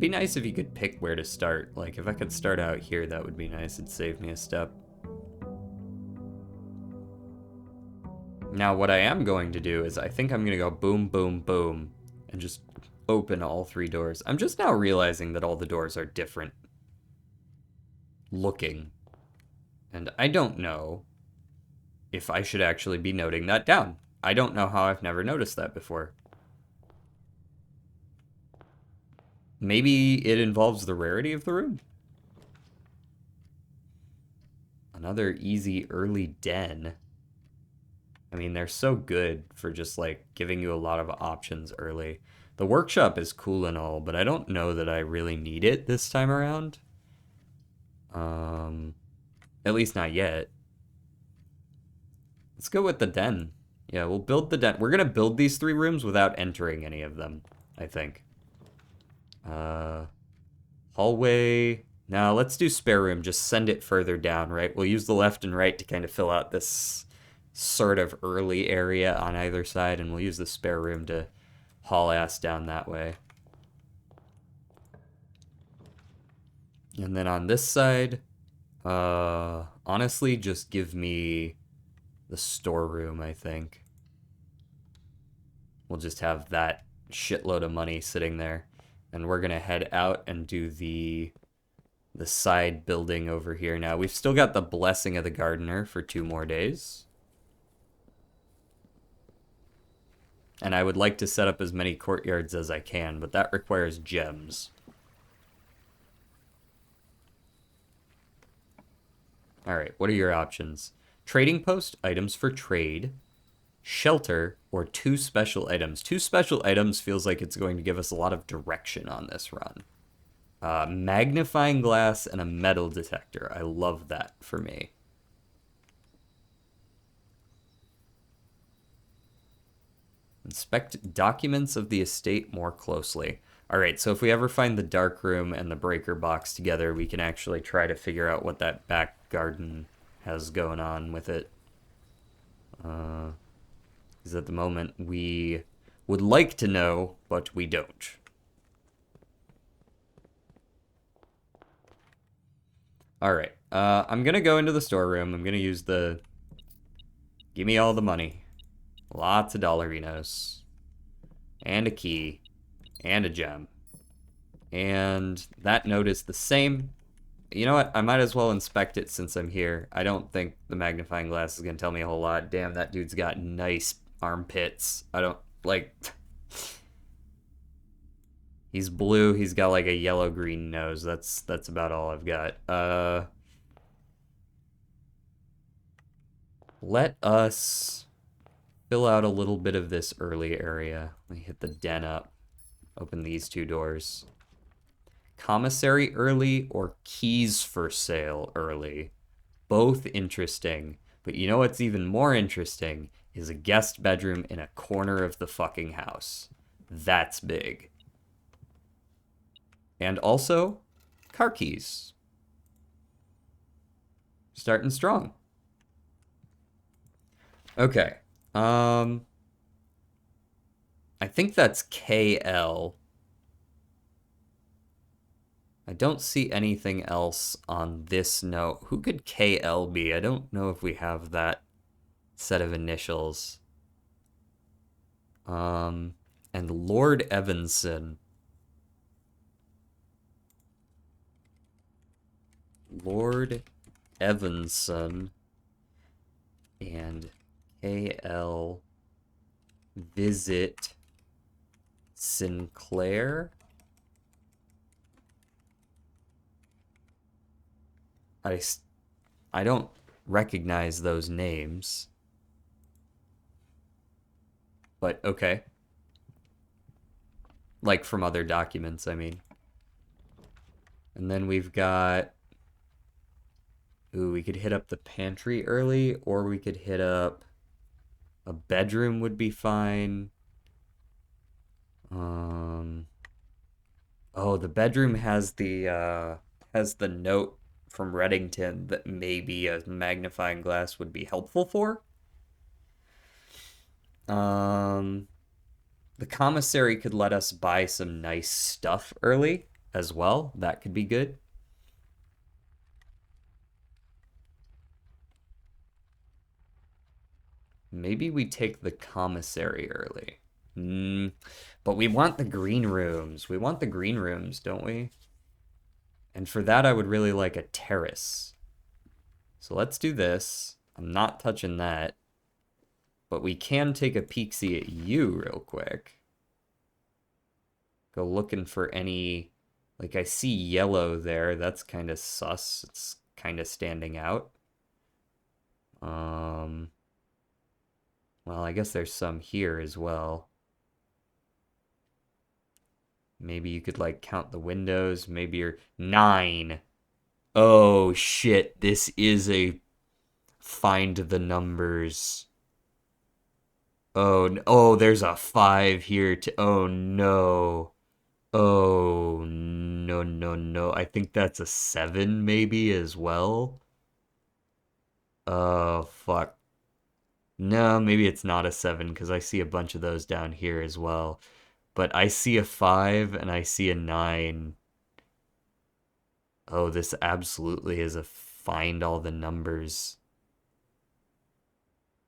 be nice if you could pick where to start. Like, if I could start out here, that would be nice. It'd save me a step. Now, what I am going to do is I think I'm going to go boom, boom, boom, and just open all 3 doors. I'm just now realizing that all the doors are different looking. And I don't know if I should actually be noting that down. I don't know how I've never noticed that before. Maybe it involves the rarity of the room? Another easy early den. I mean, they're so good for just, like, giving you a lot of options early. The workshop is cool and all, but I don't know that I really need it this time around. At least not yet. Let's go with the den. Yeah, we'll build the den. We're gonna build these 3 rooms without entering any of them, I think. Hallway. Now, let's do spare room. Just send it further down, right? We'll use the left and right to kind of fill out this sort of early area on either side, and we'll use the spare room to haul ass down that way. And then on this side, honestly, just give me the storeroom, I think. We'll just have that shitload of money sitting there. And we're gonna head out and do the side building over here. Now, we've still got the blessing of the gardener for 2 more days. And I would like to set up as many courtyards as I can, but that requires gems. Alright, what are your options? Trading post, items for trade, shelter, or 2 special items. 2 special items feels like it's going to give us a lot of direction on this run. Magnifying glass and a metal detector. I love that for me. Inspect documents of the estate more closely. Alright, so if we ever find the dark room and the breaker box together, we can actually try to figure out what that back garden has going on with it. Because at the moment we would like to know, but we don't. Alright, I'm gonna go into the storeroom. I'm gonna use the... Give me all the money. Lots of dollarinos. And a key. And a gem. And that note is the same. You know what? I might as well inspect it since I'm here. I don't think the magnifying glass is going to tell me a whole lot. Damn, that dude's got nice armpits. I don't, like... He's blue. He's got, like, a yellow-green nose. That's about all I've got. Let us fill out a little bit of this early area. Let me hit the den up. Open these 2 doors. Commissary early or keys for sale early. Both interesting. But you know what's even more interesting is a guest bedroom in a corner of the fucking house. That's big. And also, car keys. Starting strong. Okay. I think that's KL. I don't see anything else on this note. Who could KL be? I don't know if we have that set of initials. And Lord Evanson. Lord Evanson and KL visit Sinclair. I don't recognize those names. But okay. Like from other documents, I mean. And then we've got... Ooh, we could hit up the pantry early, or we could hit up... A bedroom would be fine. Oh, the bedroom has the note from Reddington that maybe a magnifying glass would be helpful for. The commissary could let us buy some nice stuff early. as well. That could be good. Maybe we take the commissary early. But we want the green rooms. We want the green rooms, don't we? And for that, I would really like a terrace. So let's do this. I'm not touching that. But we can take a peek-see at you real quick. Go looking for any... Like, I see yellow there. That's kind of sus. It's kind of standing out. Well, I guess there's some here as well. Maybe you could, like, count the windows. Maybe you're 9. Oh, shit. This is a find the numbers. Oh, there's a 5 here. Oh, no. Oh, no, no, no. I think that's a 7 maybe as well. Oh, fuck. No, maybe it's not a 7 because I see a bunch of those down here as well. But I see a 5 and I see a 9. Oh, this absolutely is a find all the numbers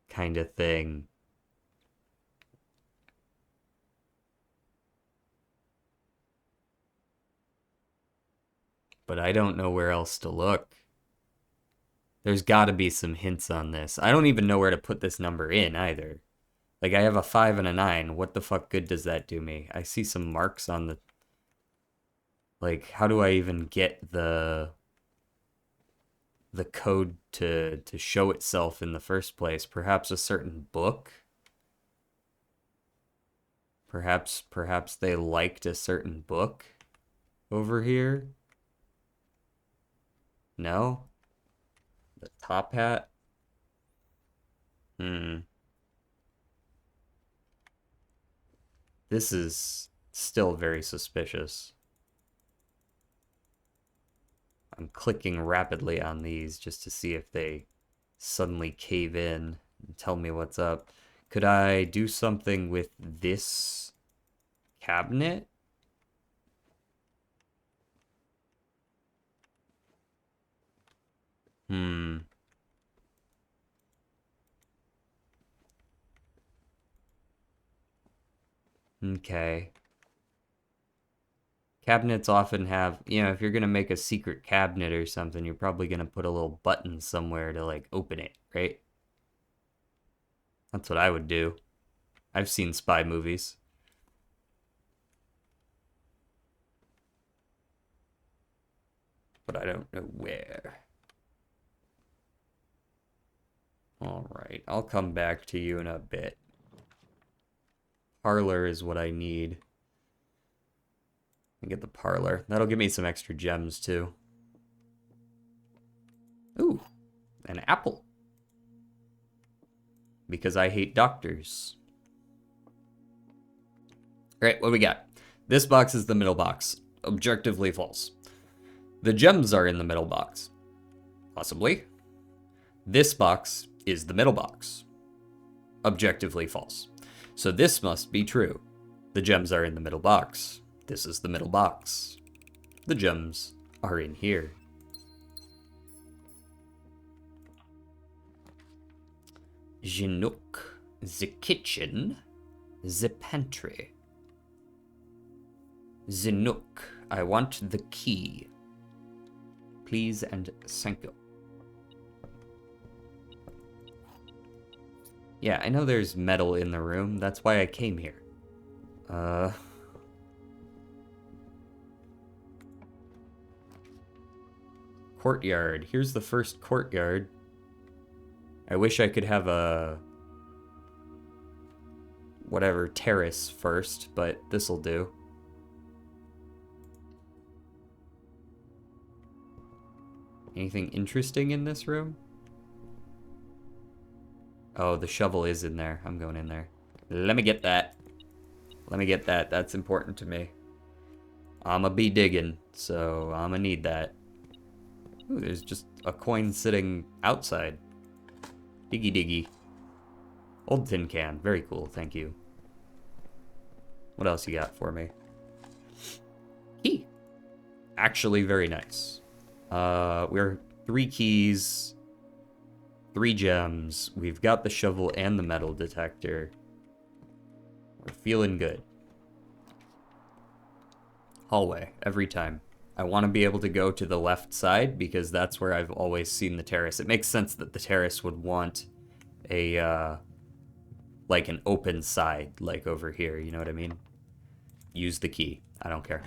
kind of thing. But I don't know where else to look. There's got to be some hints on this. I don't even know where to put this number in either. Like, I have a 5 and a 9. What the fuck good does that do me? I see some marks on the... Like, how do I even get the code to show itself in the first place? Perhaps a certain book? Perhaps they liked a certain book over here? No? The top hat? This is still very suspicious. I'm clicking rapidly on these just to see if they suddenly cave in and tell me what's up. Could I do something with this cabinet? Okay. Cabinets often have, if you're gonna make a secret cabinet or something, you're probably gonna put a little button somewhere to, like, open it, right? That's what I would do. I've seen spy movies. But I don't know where. Alright, I'll come back to you in a bit. Parlor is what I need. I get the parlor. That'll give me some extra gems, too. Ooh, an apple. Because I hate doctors. Alright, what do we got? This box is the middle box. Objectively false. The gems are in the middle box. Possibly. This box is the middle box. Objectively false. So this must be true. The gems are in the middle box. This is the middle box. The gems are in here. Je nook, the kitchen, the pantry. The nook, I want the key. Please and thank you. Yeah, I know there's metal in the room. That's why I came here. Courtyard. Here's the first courtyard. I wish I could have a... whatever, terrace first, but this'll do. Anything interesting in this room? Oh, the shovel is in there. I'm going in there. Let me get that. Let me get that. That's important to me. I'ma be digging, so I'ma need that. Ooh, there's just a coin sitting outside. Diggy diggy. Old tin can. Very cool, thank you. What else you got for me? Key. actually very nice. We're 3 keys, 3 gems. We've got the shovel and the metal detector. We're feeling good. Hallway, every time. I want to be able to go to the left side because that's where I've always seen the terrace. It makes sense that the terrace would want a, like an open side, like over here, you know what I mean? Use the key. I don't care.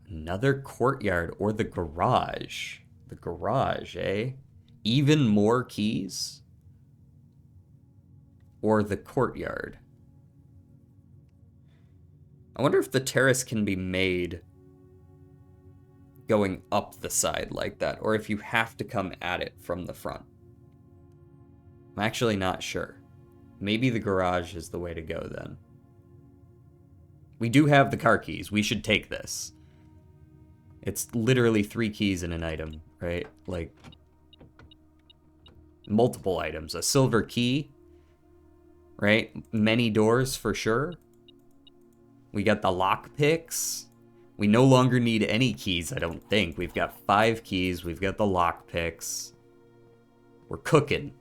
Another courtyard or the garage. The garage, eh? Even more keys? Or the courtyard? I wonder if the terrace can be made going up the side like that, or if you have to come at it from the front. I'm actually not sure. Maybe the garage is the way to go then. We do have the car keys. We should take this. It's literally 3 keys in an item, right? Like, multiple items. A silver key, right? Many doors for sure. We got the lock picks. We no longer need any keys, I don't think. We've got 5 keys. We've got the lock picks. We're cooking.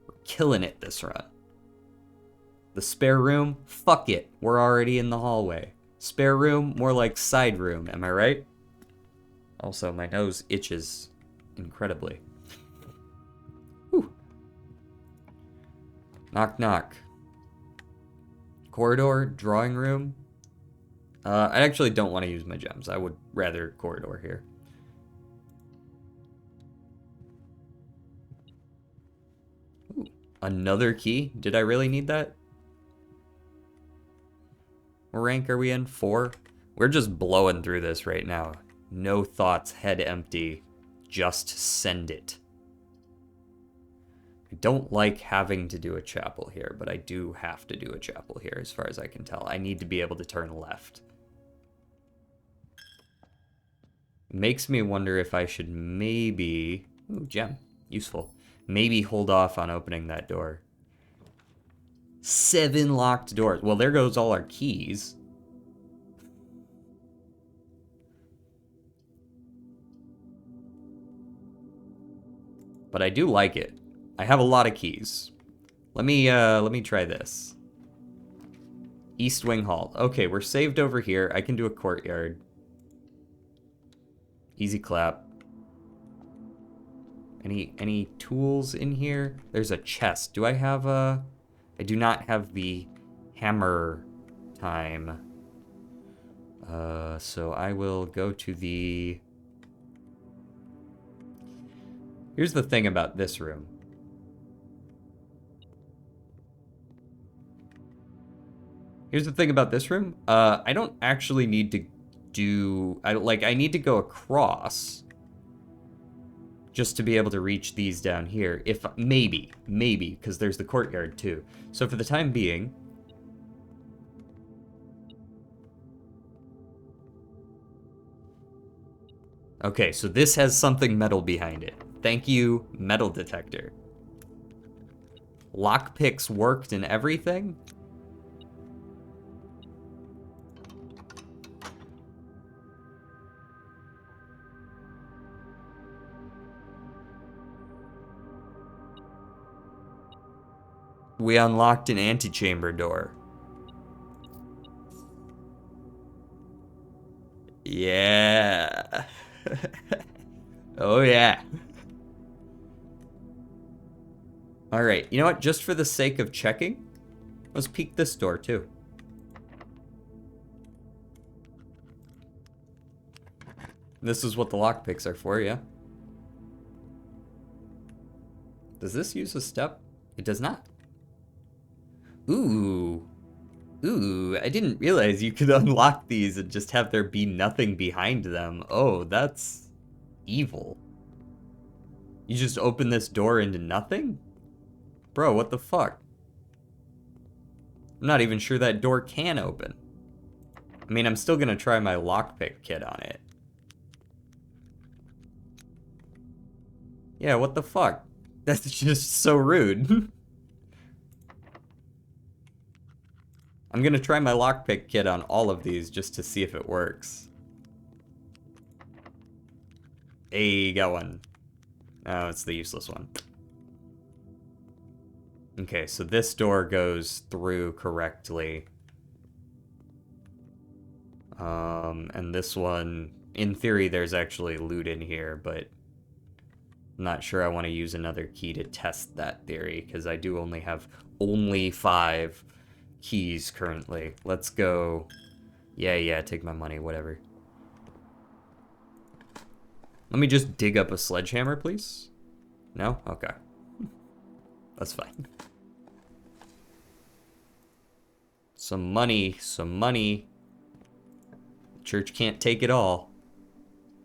We're killing it this run. The spare room? Fuck it. We're already in the hallway. Spare room? More like side room, am I right? Also, my nose itches incredibly. Whew. Knock, knock. Corridor, drawing room. I actually don't want to use my gems. I would rather corridor here. Ooh, another key? Did I really need that? What rank are we in? 4? We're just blowing through this right now. No thoughts, head empty. Just send it. I don't like having to do a chapel here, but I do have to do a chapel here as far as I can tell. I need to be able to turn left. Makes me wonder if I should maybe... Ooh, gem. Useful. Maybe hold off on opening that door. 7 locked doors. Well, there goes all our keys. But I do like it. I have a lot of keys. Let me try this. East Wing Hall. Okay, we're saved over here. I can do a courtyard. Easy clap. Any tools in here? There's a chest. Do I have a... I do not have the hammer time. So I will go to the... Here's the thing about this room. Here's the thing about this room. I don't actually need to do... I need to go across just to be able to reach these down here. If maybe, because there's the courtyard too. So for the time being... Okay, so this has something metal behind it. Thank you, metal detector. Lockpicks worked and everything? We unlocked an antechamber door. Yeah. Oh yeah. All right, you know what? Just for the sake of checking, let's peek this door too. This is what the lockpicks are for, yeah? Does this use a step? It does not. Ooh. Ooh, I didn't realize you could unlock these and just have there be nothing behind them. Oh, that's evil. You just open this door into nothing? Bro, what the fuck? I'm not even sure that door can open. I mean, I'm still gonna try my lockpick kit on it. Yeah, what the fuck? That's just so rude. I'm gonna try my lockpick kit on all of these just to see if it works. Hey, got one. Oh, it's the useless one. Okay, so this door goes through correctly. And this one, in theory, there's actually loot in here, but I'm not sure I want to use another key to test that theory, because I do only have 5 keys currently. Let's go. Yeah, take my money, whatever. Let me just dig up a sledgehammer, please. No? Okay. That's fine. Some money, some money. The church can't take it all.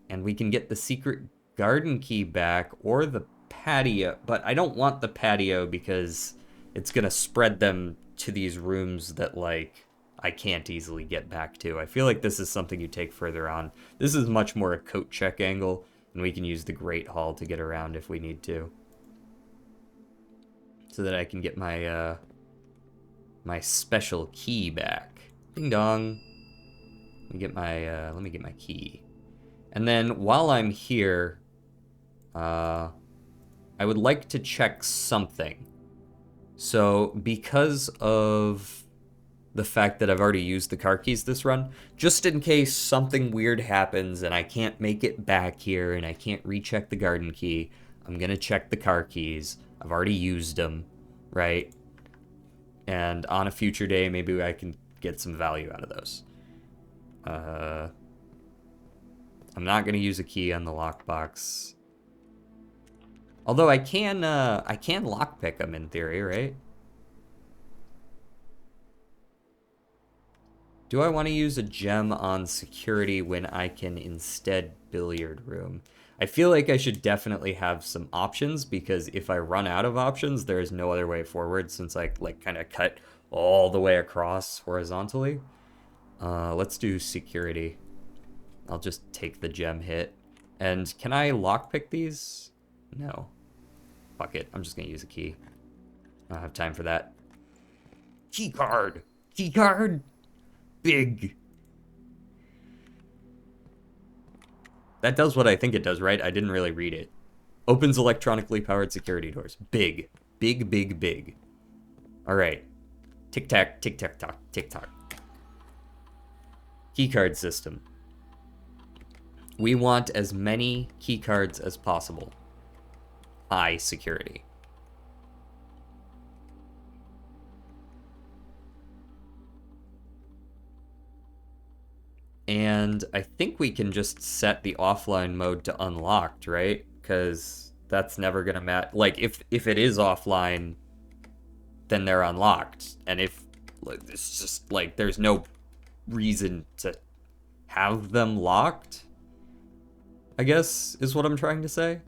And we can get the secret garden key back or the patio, but I don't want the patio because it's gonna spread them to these rooms that, like, I can't easily get back to. I feel like this is something you take further on. This is much more a coat check angle, and we can use the Great Hall to get around if we need to. So that I can get my, my special key back. Ding dong. Let me get my key. And then while I'm here, I would like to check something. So because of the fact that I've already used the car keys this run, just in case something weird happens and I can't make it back here and I can't recheck the garden key, I'm gonna check the car keys. I've already used them, right? And on a future day, maybe I can get some value out of those. I'm not gonna use a key on the lockbox. Although I can lockpick them in theory, right? Do I want to use a gem on security when I can instead billiard room? I feel like I should definitely have some options, because if I run out of options, there is no other way forward since I like kind of cut all the way across horizontally. Let's do security. I'll just take the gem hit. And can I lockpick these? No. Fuck it. I'm just gonna use a key. I don't have time for that. Key card! Key card! Big! That does what I think it does, right? I didn't really read it. Opens electronically powered security doors. Big. Big, big, big. Alright. Tick-tack, tick-tack-tock, tick-tock. Keycard system. We want as many keycards as possible. High security. And I think we can just set the offline mode to unlocked, right? Because that's never gonna matter. Like, if it is offline, then they're unlocked. And if, like, it's just, like, there's no reason to have them locked, I guess, is what I'm trying to say.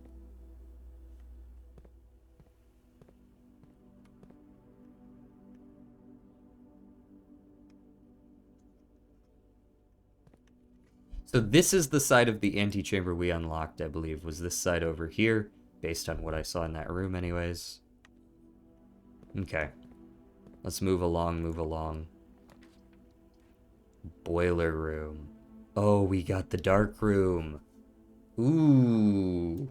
So this is the side of the antechamber we unlocked, I believe, was this side over here, based on what I saw in that room anyways. Okay. Let's move along, move along. Boiler room. Oh, we got the dark room. Ooh.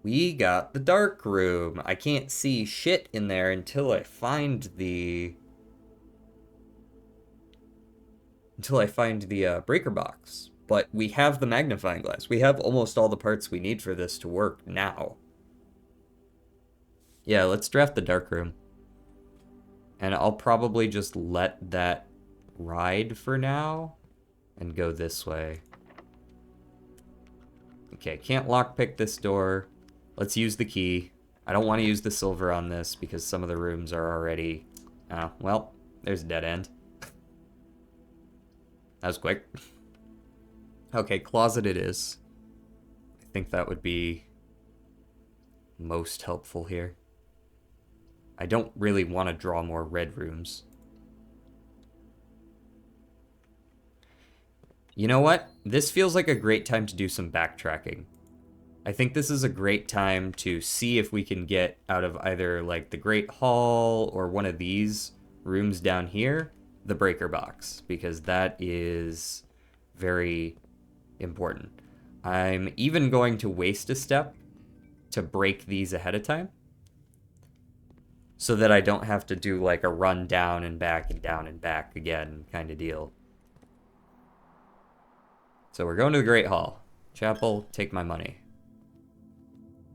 We got the dark room. I can't see shit in there until I find the... breaker box. But we have the magnifying glass. We have almost all the parts we need for this to work now. Yeah, let's draft the dark room. And I'll probably just let that ride for now and go this way. Okay, can't lockpick this door. Let's use the key. I don't want to use the silver on this because some of the rooms are already... Oh, well, there's a dead end. That was quick. Okay, closet it is. I think that would be most helpful here. I don't really want to draw more red rooms. You know what? This feels like a great time to do some backtracking. I think this is a great time to see if we can get out of either like the Great Hall or one of these rooms down here the breaker box because that is very important. I'm even going to waste a step to break these ahead of time so that I don't have to do like a run down and back again kind of deal. So we're going to the Great Hall. Chapel, take my money.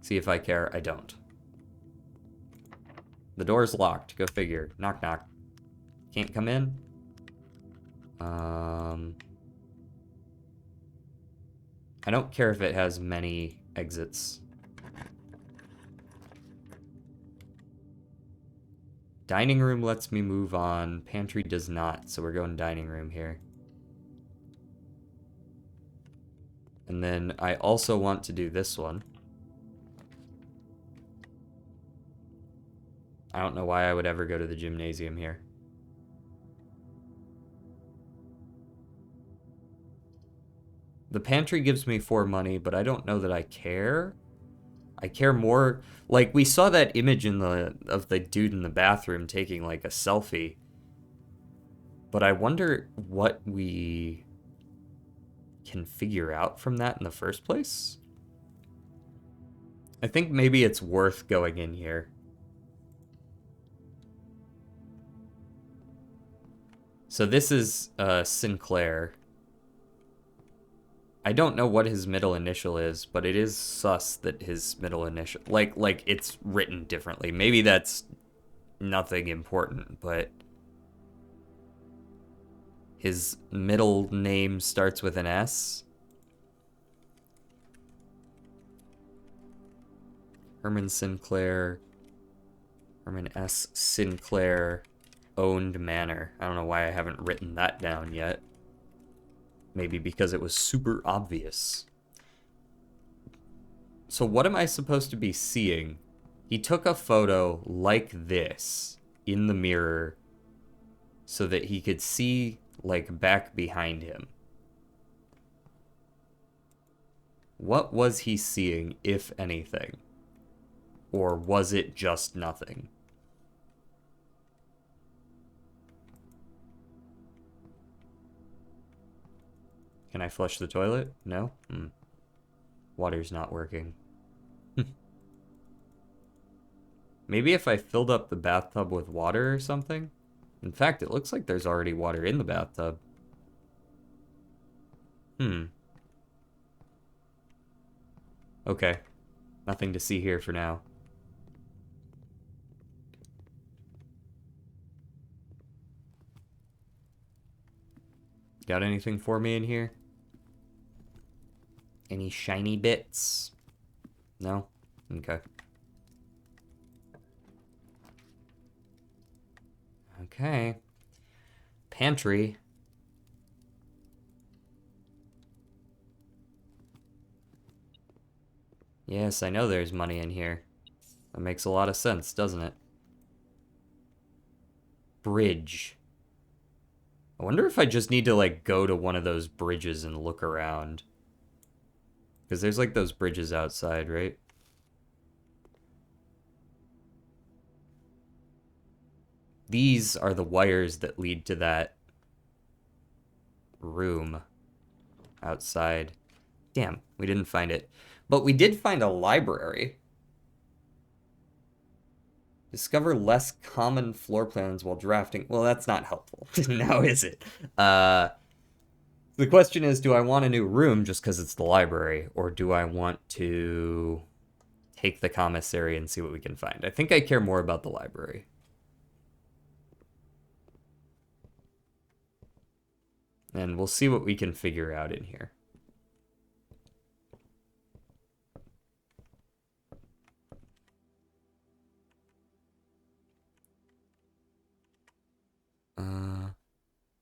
See if I care. I don't. The door's locked. Go figure. Knock, knock. Can't come in? I don't care if it has many exits. Dining room lets me move on. Pantry does not, so we're going dining room here. And then I also want to do this one. I don't know why I would ever go to the gymnasium here. The pantry gives me 4 money, but I don't know that I care. I care more, like we saw that image in of the dude in the bathroom taking like a selfie. But I wonder what we can figure out from that in the first place. I think maybe it's worth going in here. So this is Sinclair. I don't know what his middle initial is, but it is sus that his middle initial, like it's written differently. Maybe that's nothing important, but his middle name starts with an S. Herman Sinclair. Herman S. Sinclair owned manor. I don't know why I haven't written that down yet. Maybe because it was super obvious. So what am I supposed to be seeing? He took a photo like this in the mirror so that he could see like back behind him. What was he seeing, if anything? Or was it just nothing? Can I flush the toilet? No? Water's not working. Maybe if I filled up the bathtub with water or something? In fact, it looks like there's already water in the bathtub. Okay. Nothing to see here for now. Got anything for me in here? Any shiny bits? No? Okay. Okay. Pantry. Yes, I know there's money in here. That makes a lot of sense, doesn't it? Bridge. I wonder if I just need to, like, go to one of those bridges and look around. Because there's, like, those bridges outside, right? These are the wires that lead to that room outside. Damn, we didn't find it. But we did find a library. Discover less common floor plans while drafting. Well, that's not helpful. Now is it? The question is, do I want a new room just because it's the library? Or do I want to take the commissary and see what we can find? I think I care more about the library. And we'll see what we can figure out in here.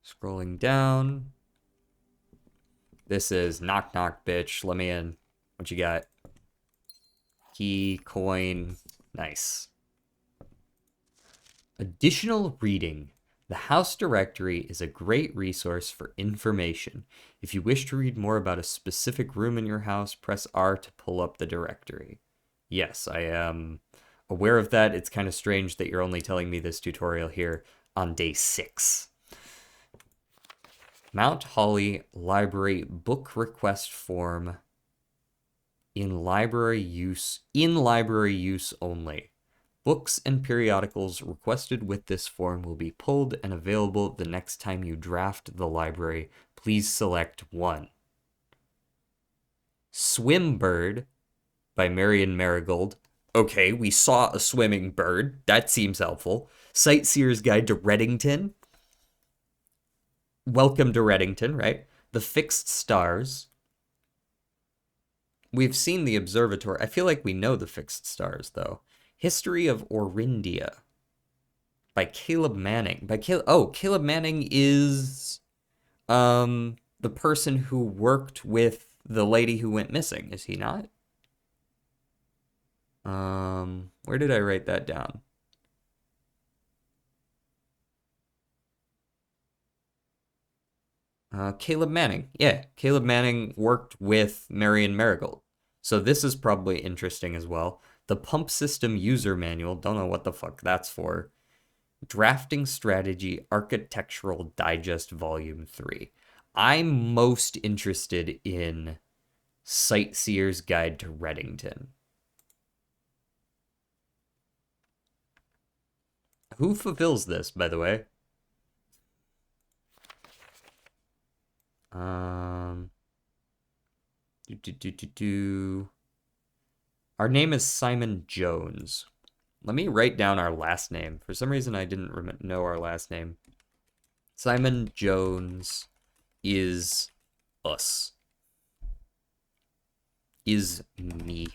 Scrolling down. This is knock knock, bitch. Let me in. What you got? Key, coin. Nice. Additional reading. The house directory is a great resource for information. If you wish to read more about a specific room in your house, press R to pull up the directory. Yes, I am aware of that. It's kind of strange that you're only telling me this tutorial here on day 6. Mount Holly Library book request form in library use only. Books and periodicals requested with this form will be pulled and available the next time you draft the library. Please select one. Swim Bird by Marion Marigold. Okay, we saw a swimming bird. That seems helpful. Sightseer's Guide to Reddington. Welcome to Reddington, right? The Fixed Stars. We've seen the observatory. I feel like we know the fixed stars, though. History of Orindia by Caleb Manning. Caleb Manning is the person who worked with the lady who went missing, is he not? Where did I write that down? Caleb Manning. Yeah, Caleb Manning worked with Marion Marigold. So this is probably interesting as well. The Pump System User Manual. Don't know what the fuck that's for. Drafting Strategy Architectural Digest Volume 3. I'm most interested in Sightseer's Guide to Reddington. Who fulfills this, by the way? Our name is Simon Jones. Let me write down our last name. For some reason, I didn't know our last name. Simon Jones is us. Is me.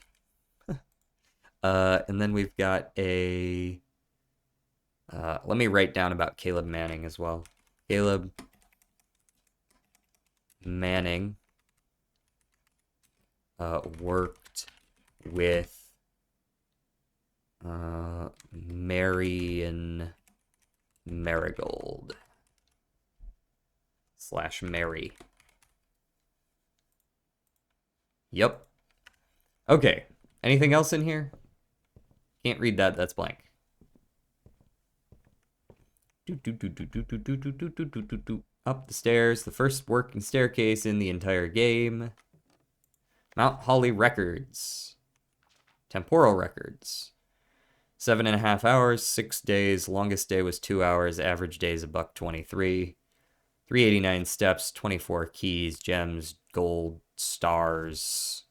And then we've got a... let me write down about Caleb Manning as well. Caleb Manning worked with Marion Marigold / Mary. Yep. Okay. Anything else in here? Can't read that. That's blank. Up the stairs. The first working staircase in the entire game. Mount Holly records. Temporal records. 7.5 hours, 6 days. Longest day was 2 hours. Average day is $1.23. 389 steps, 24 keys, gems, gold, stars.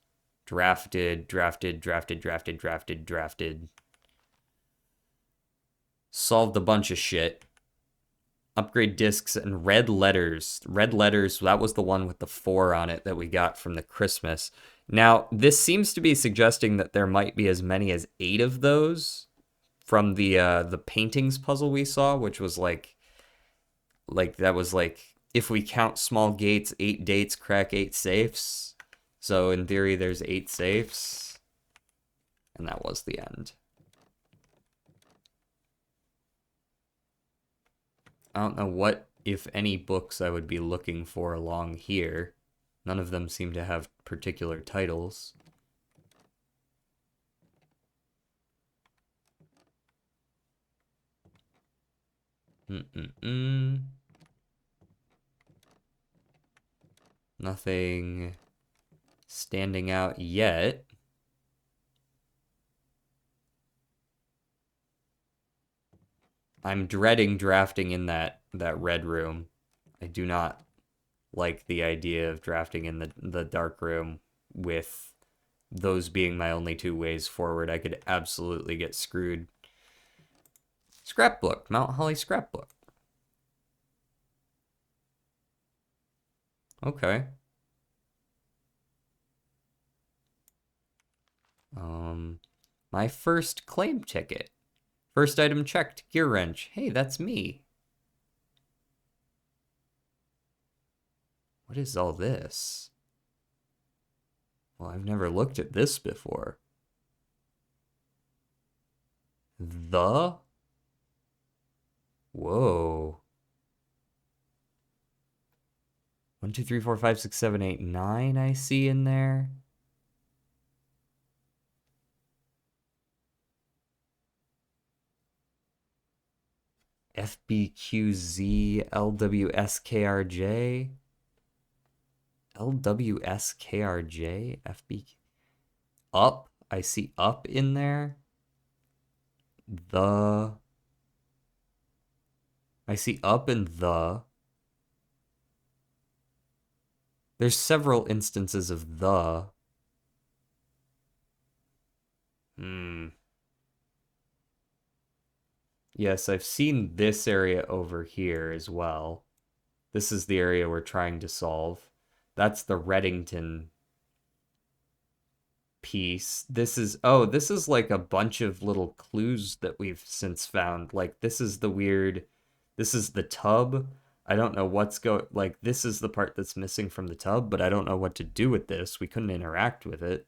Drafted. Solved a bunch of shit. Upgrade discs and red letters. Red letters, that was the one with the 4 on it that we got from the Christmas. Now, this seems to be suggesting that there might be as many as 8 of those from the paintings puzzle we saw, which was like that was like, if we count small gates, 8 dates, crack 8 safes. So in theory, there's 8 safes. And that was the end. I don't know what, if any, books I would be looking for along here. None of them seem to have particular titles. Nothing standing out yet. I'm dreading drafting in that red room. I do not like the idea of drafting in the dark room with those being my only 2 ways forward. I could absolutely get screwed. Scrapbook. Mount Holly scrapbook. Okay. My first claim ticket. First item checked, gear wrench. Hey, that's me. What is all this? Well, I've never looked at this before. Whoa. 1, 2, 3, 4, 5, 6, 7, 8, 9 I see in there. FBQZ LWSKRJ. LWSKRJ? FB. Up. I see up in there. The. I see up and the. There's several instances of the. Yes, I've seen this area over here as well. This is the area we're trying to solve. That's the Reddington piece. This is like a bunch of little clues that we've since found. Like this is the tub. I don't know like this is the part that's missing from the tub, but I don't know what to do with this. We couldn't interact with it.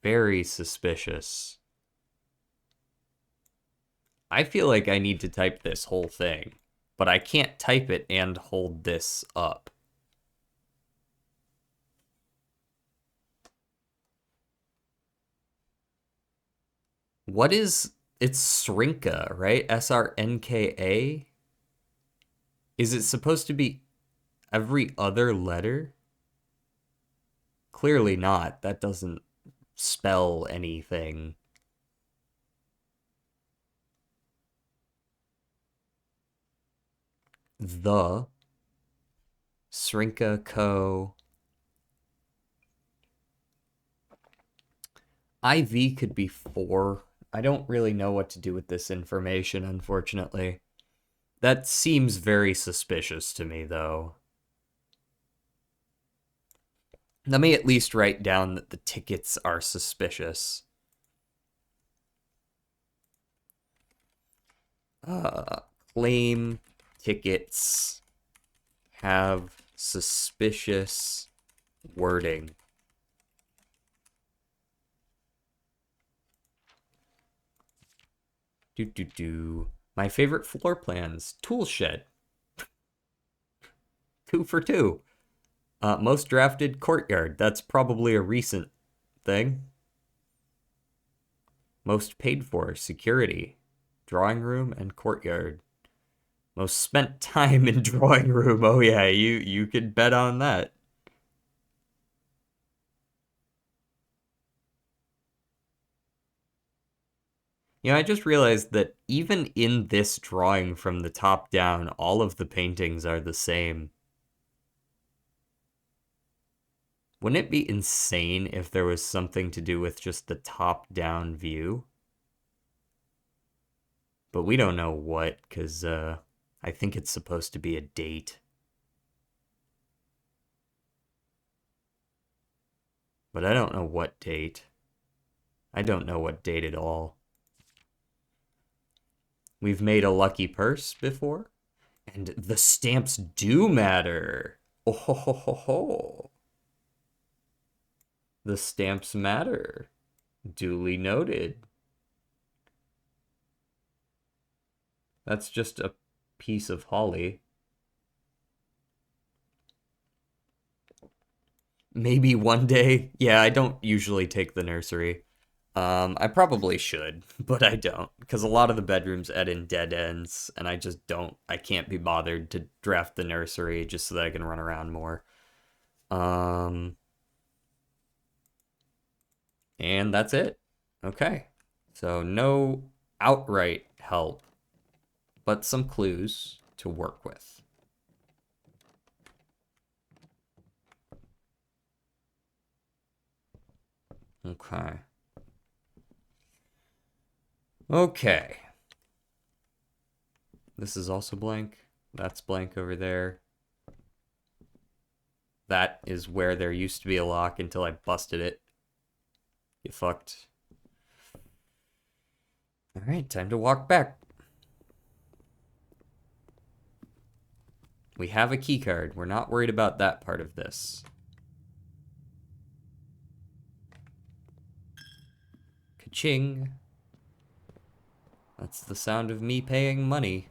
Very suspicious. I feel like I need to type this whole thing, but I can't type it and hold this up. What is it's Srinka, right? SRNKA? Is it supposed to be every other letter? Clearly not. That doesn't spell anything. The Srinka Co. IV could be 4. I don't really know what to do with this information, unfortunately. That seems very suspicious to me, though. Let me at least write down that the tickets are suspicious. Claim tickets have suspicious wording. My favorite floor plans, tool shed. 2 for 2. Most drafted courtyard. That's probably a recent thing. Most paid for security, drawing room and courtyard. Most spent time in drawing room. Oh yeah, you could bet on that. You know, I just realized that even in this drawing from the top down, all of the paintings are the same. Wouldn't it be insane if there was something to do with just the top-down view? But we don't know what, because I think it's supposed to be a date. But I don't know what date. I don't know what date at all. We've made a lucky purse before, and the stamps do matter. Oh ho ho ho ho. The stamps matter. Duly noted. That's just a piece of holly. Maybe one day. Yeah, I don't usually take the nursery. I probably should, but I don't, because a lot of the bedrooms end in dead ends, and I just don't. I can't be bothered to draft the nursery just so that I can run around more. And that's it. Okay. So no outright help, but some clues to work with. Okay. Okay. This is also blank. That's blank over there. That is where there used to be a lock until I busted it. You fucked. All right, time to walk back. We have a key card. We're not worried about that part of this. Ka-ching. That's the sound of me paying money.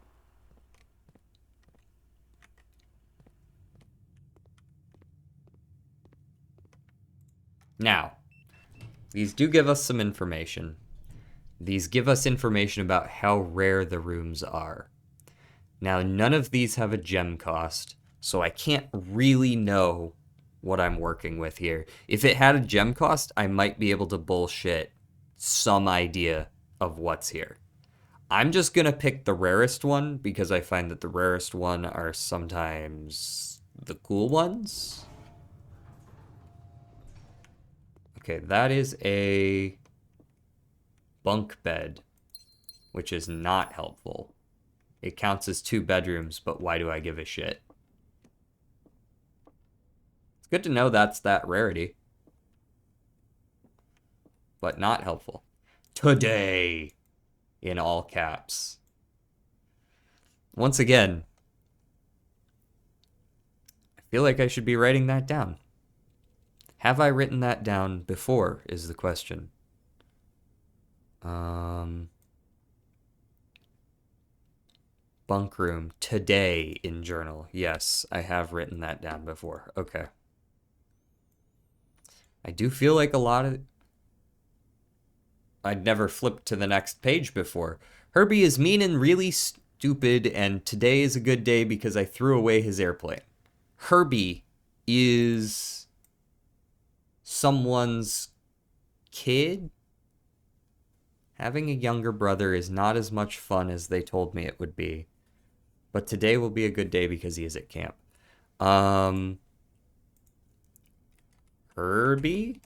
Now, these do give us some information. These give us information about how rare the rooms are. Now, none of these have a gem cost, so I can't really know what I'm working with here. If it had a gem cost, I might be able to bullshit some idea of what's here. I'm just gonna pick the rarest one because I find that the rarest one are sometimes the cool ones. Okay, that is a bunk bed, which is not helpful. It counts as 2 bedrooms, but why do I give a shit? It's good to know that's that rarity. But not helpful. Today, in all caps. Once again, I feel like I should be writing that down. Have I written that down before, is the question. Bunk room, today in journal. Yes, I have written that down before. Okay. I do feel like a lot of... I'd never flipped to the next page before. Herbie is mean and really stupid, and today is a good day because I threw away his airplane. Herbie is someone's kid? Having a younger brother is not as much fun as they told me it would be. But today will be a good day because he is at camp. Herbie?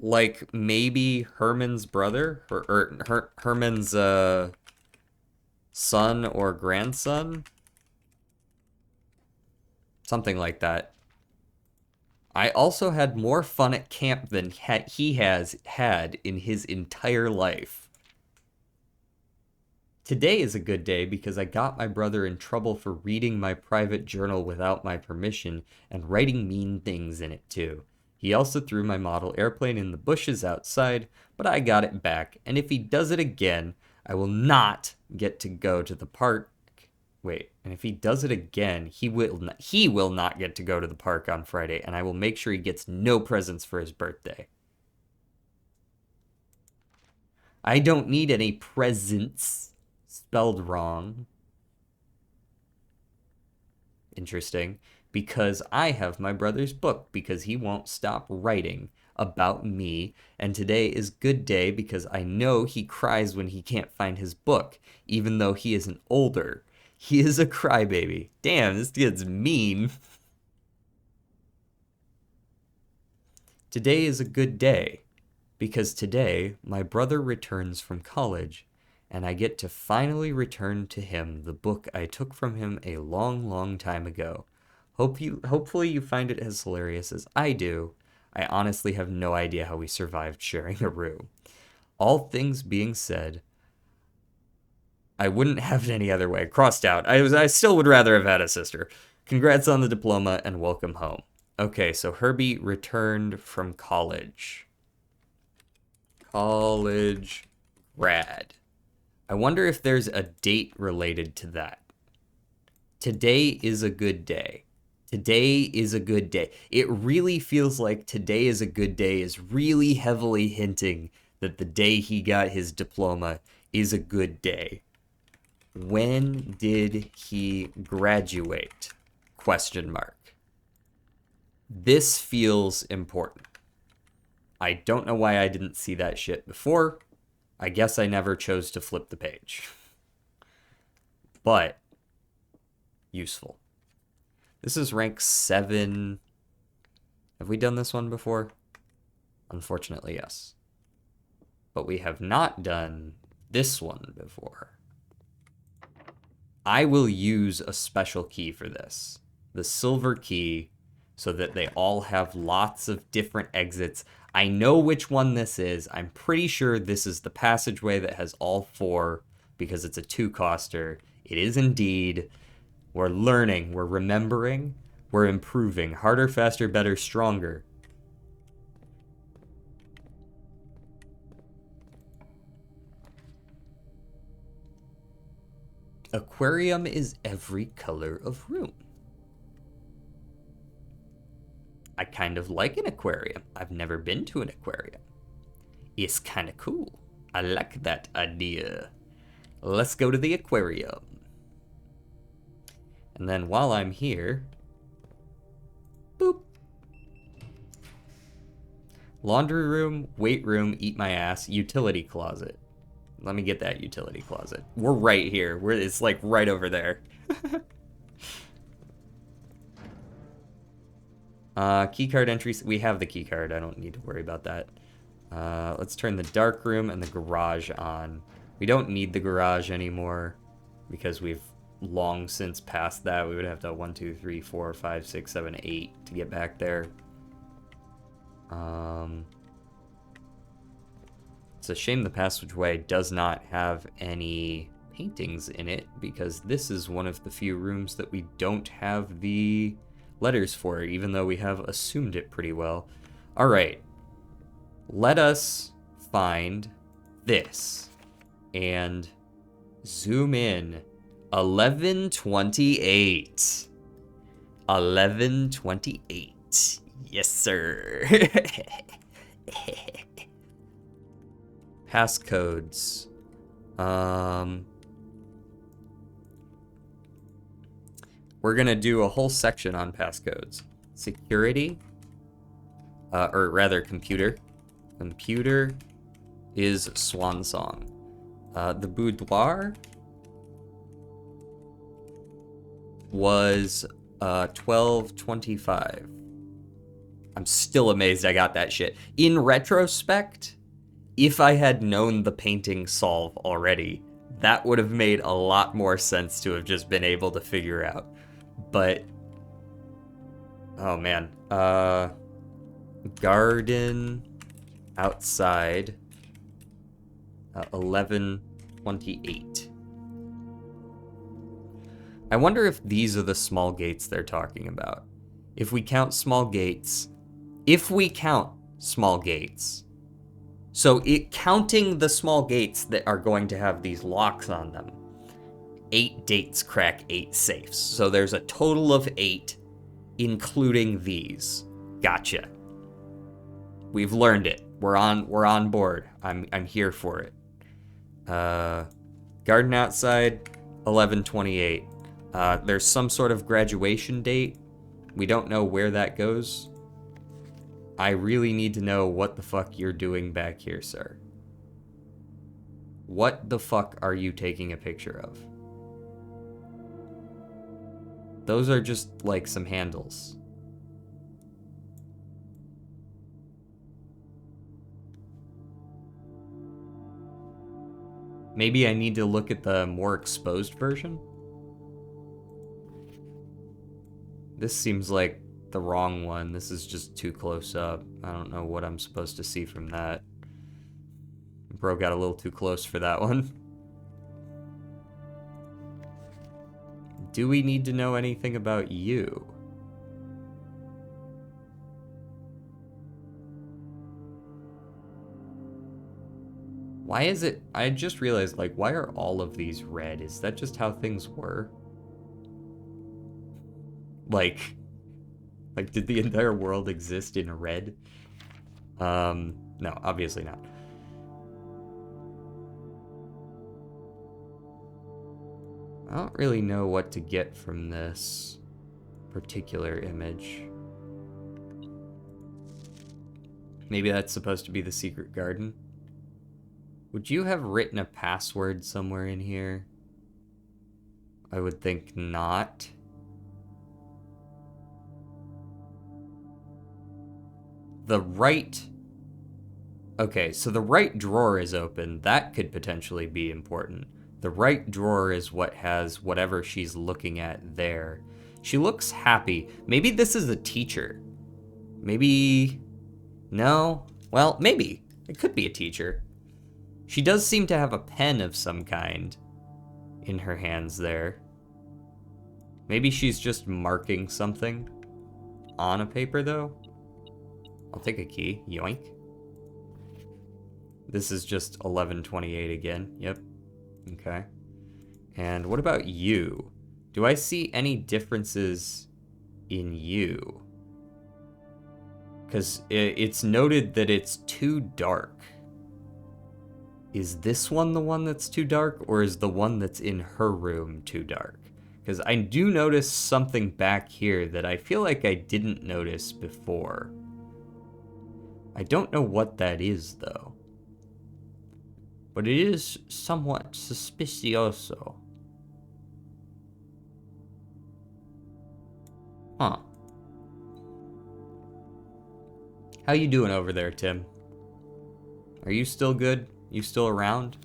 Like maybe Herman's brother? Or Herman's, son or grandson? Something like that. I also had more fun at camp than he has had in his entire life. Today is a good day because I got my brother in trouble for reading my private journal without my permission and writing mean things in it too. He also threw my model airplane in the bushes outside, but I got it back, and if he does it again, I will not get to go to the park. Wait, and if he does it again, he will not get to go to the park on Friday, and I will make sure he gets no presents for his birthday. I don't need any presents. Spelled wrong. Interesting. Because I have my brother's book because he won't stop writing about me, and today is good day because I know he cries when he can't find his book, even though he isn't older. He is a crybaby. Damn, this kid's mean. Today is a good day because today my brother returns from college and I get to finally return to him the book I took from him a long, long time ago. Hopefully you find it as hilarious as I do. I honestly have no idea how we survived sharing a room. All things being said, I wouldn't have it any other way. Crossed out. I still would rather have had a sister. Congrats on the diploma and welcome home. Okay, so Herbie returned from college. College grad. I wonder if there's a date related to that. Today is a good day. Today is a good day. It really feels like today is a good day is really heavily hinting that the day he got his diploma is a good day. When did he graduate? Question mark. This feels important. I don't know why I didn't see that shit before. I guess I never chose to flip the page. But useful. This is rank 7. Have we done this one before? Unfortunately, yes. But we have not done this one before. I will use a special key for this. The silver key, so that they all have lots of different exits. I know which one this is. I'm pretty sure this is the passageway that has all 4 because it's a 2-coster. It is indeed. We're learning, we're remembering, we're improving. Harder, faster, better, stronger. Aquarium is every color of room. kind of like an aquarium. I've never been to an aquarium. It's kind of cool. I like that idea. Let's go to the aquarium. And then while I'm here, boop. Laundry room, weight room, eat my ass, utility closet. Let me get that utility closet. We're right here. It's like right over there. Keycard entries. We have the keycard. I don't need to worry about that. Let's turn the dark room and the garage on. We don't need the garage anymore because we've long since passed that. We would have to 1, 2, 3, 4, 5, 6, 7, 8 to get back there. It's a shame the passageway does not have any paintings in it, because this is one of the few rooms that we don't have the letters for, even though we have assumed it pretty well. Alright, let us find this and zoom in. 1128. 1128. Yes, sir. Passcodes. We're gonna do a whole section on passcodes. Security, or rather computer. Computer is swan song. The boudoir was 1225. I'm still amazed I got that shit. In retrospect, if I had known the painting solve already, that would have made a lot more sense to have just been able to figure out. But, oh man. Garden outside, 1128. I wonder if these are the small gates they're talking about. If we count small gates, so counting the small gates that are going to have these locks on them, 8 dates crack 8 safes. So there's a total of 8, including these. Gotcha. We've learned it. We're on board. I'm here for it. Garden outside, 1128. There's some sort of graduation date. We don't know where that goes. I really need to know what the fuck you're doing back here, sir. What the fuck are you taking a picture of? Those are just like some handles. Maybe I need to look at the more exposed version? This seems like the wrong one. This is just too close up. I don't know what I'm supposed to see from that. Bro got a little too close for that one. Do we need to know anything about you? Why is it... I just realized, like, why are all of these red? Is that just how things were? Like, did the entire world exist in red? No, obviously not. I don't really know what to get from this particular image. Maybe that's supposed to be the secret garden. Would you have written a password somewhere in here? I would think not. The right... Okay, so the right drawer is open. That could potentially be important. The right drawer is what has whatever she's looking at there. She looks happy. Maybe this is a teacher. Maybe... No? Well, maybe. It could be a teacher. She does seem to have a pen of some kind in her hands there. Maybe she's just marking something on a paper, though. I'll take a key. Yoink. This is just 1128 again. Yep. Okay. And what about you? Do I see any differences in you? Because it's noted that it's too dark. Is this one the one that's too dark, or is the one that's in her room too dark? Because I do notice something back here that I feel like I didn't notice before. I don't know what that is, though. But it is somewhat suspicioso. Huh. How you doing over there, Tim? Are you still good? You still around?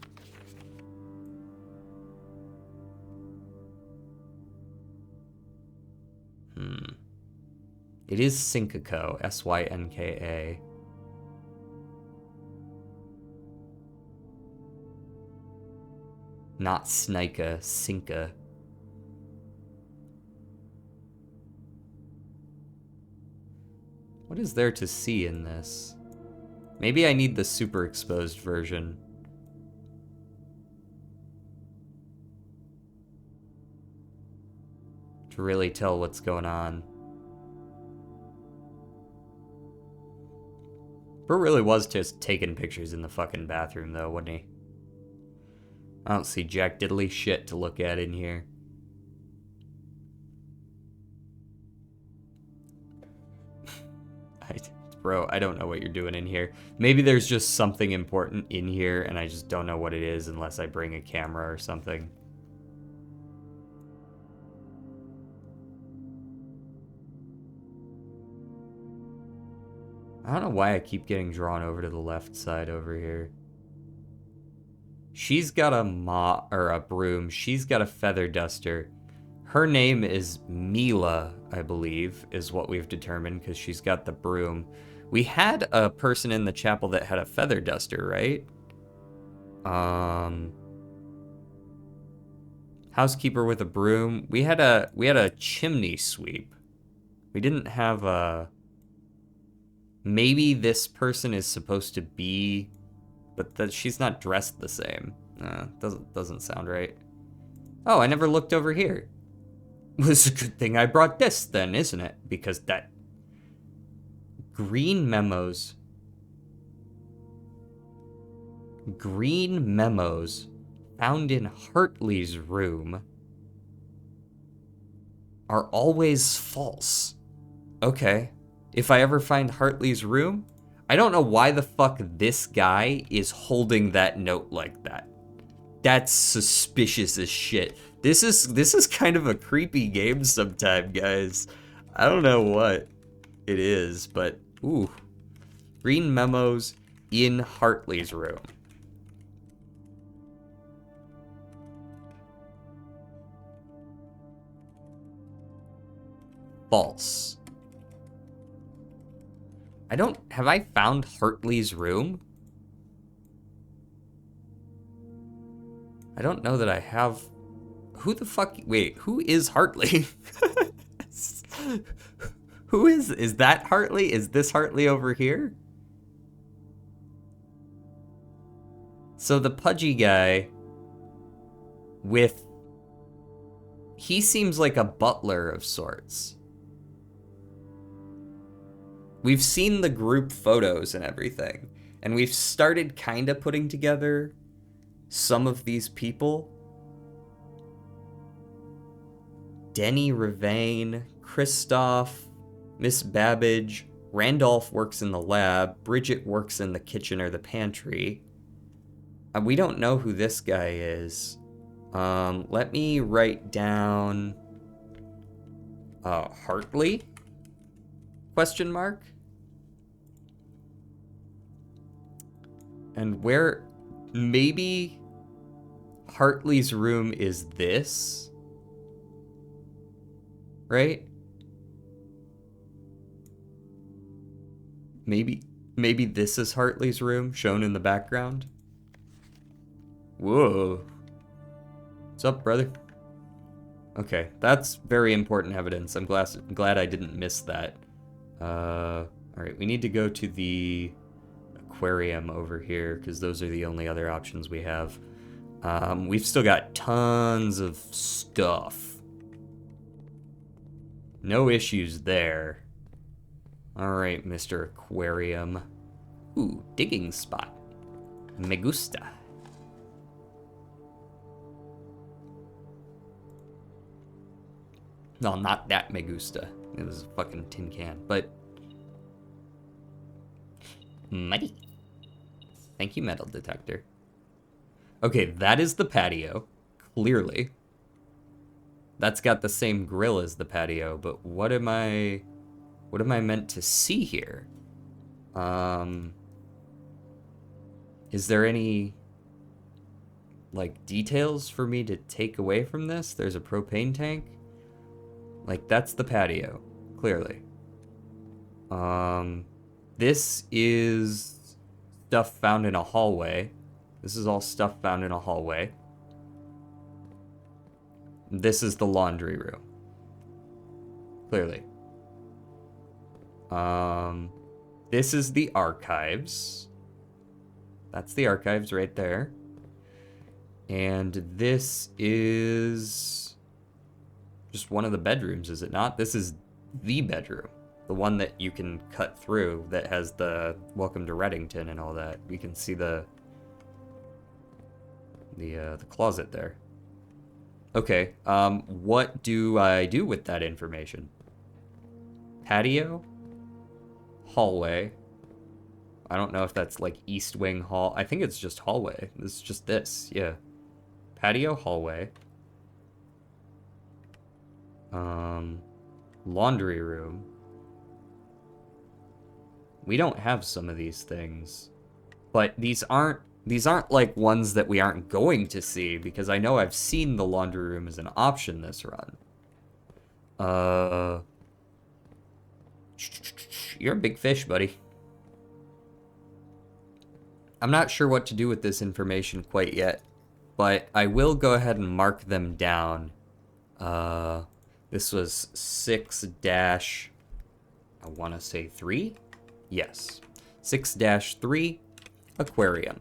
It is Syncaco, S-Y-N-K-A. Not Snika, Synca. What is there to see in this? Maybe I need the super exposed version. To really tell what's going on. Bert really was just taking pictures in the fucking bathroom, though, wasn't he? I don't see jack diddly shit to look at in here. Bro, I don't know what you're doing in here. Maybe there's just something important in here, and I just don't know what it is unless I bring a camera or something. I don't know why I keep getting drawn over to the left side over here. She's got a broom. She's got a feather duster. Her name is Mila, I believe, is what we've determined, because she's got the broom. We had a person in the chapel that had a feather duster, right? Housekeeper with a broom. We had a chimney sweep. We didn't have a... Maybe this person is supposed to be, but she's not dressed the same. Doesn't sound right. Oh, I never looked over here. Well, it's a good thing I brought this then, isn't it? Because that green memos found in Hartley's room are always false. Okay. If I ever find Hartley's room, I don't know why the fuck this guy is holding that note like that. That's suspicious as shit. This is kind of a creepy game sometime, guys. I don't know what it is, but ooh. Green memos in Hartley's room. False. Have I found Hartley's room? I don't know that I have. Who the fuck, wait, who is Hartley? Is that Hartley? Is this Hartley over here? So the pudgy guy he seems like a butler of sorts. We've seen the group photos and everything, and we've started kind of putting together some of these people. Denny Ravain, Christoph, Miss Babbage, Randolph works in the lab, Bridget works in the kitchen or the pantry. We don't know who this guy is. Let me write down Hartley? Question mark? And where maybe Hartley's room is this? Right? Maybe this is Hartley's room shown in the background. Whoa. What's up, brother? Okay, that's very important evidence. I'm glad I didn't miss that. Alright, we need to go to the aquarium over here, because those are the only other options we have. We've still got tons of stuff. No issues there. Alright, Mr. Aquarium. Ooh, digging spot. Me gusta. No, not that me gusta. It was a fucking tin can, but... Muddy. Thank you, metal detector. Okay, that is the patio. Clearly. That's got the same grill as the patio, but what am I meant to see here? Is there any, like, details for me to take away from this? There's a propane tank. Like, that's the patio, clearly. This is stuff found in a hallway. This is all stuff found in a hallway. This is the laundry room. Clearly. This is the archives. That's the archives right there. And this is just one of the bedrooms, is it not? This is the bedroom. The one that you can cut through that has the welcome to Reddington and all that. We can see the closet there. Okay, what do I do with that information? Patio? Hallway. I don't know if that's like East Wing Hall. I think it's just hallway. It's just this, yeah. Patio, hallway. Laundry room. We don't have some of these things. But these aren't like ones that we aren't going to see, because I know I've seen the laundry room as an option this run. You're a big fish, buddy. I'm not sure what to do with this information quite yet, but I will go ahead and mark them down. This was 6 dash, I want to say 3? Yes. 6-3, aquarium.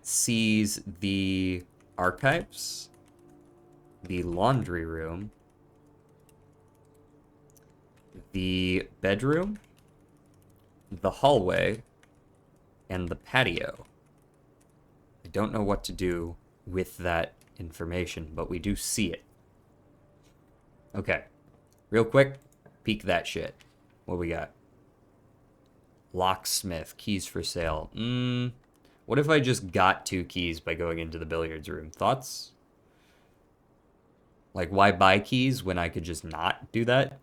Sees the archives, the laundry room, the bedroom, the hallway, and the patio. I don't know what to do with that information, but we do see it. Okay. Real quick, peek that shit. What we got? Locksmith, keys for sale. What if I just got 2 keys by going into the billiards room? Thoughts? Like, why buy keys when I could just not do that?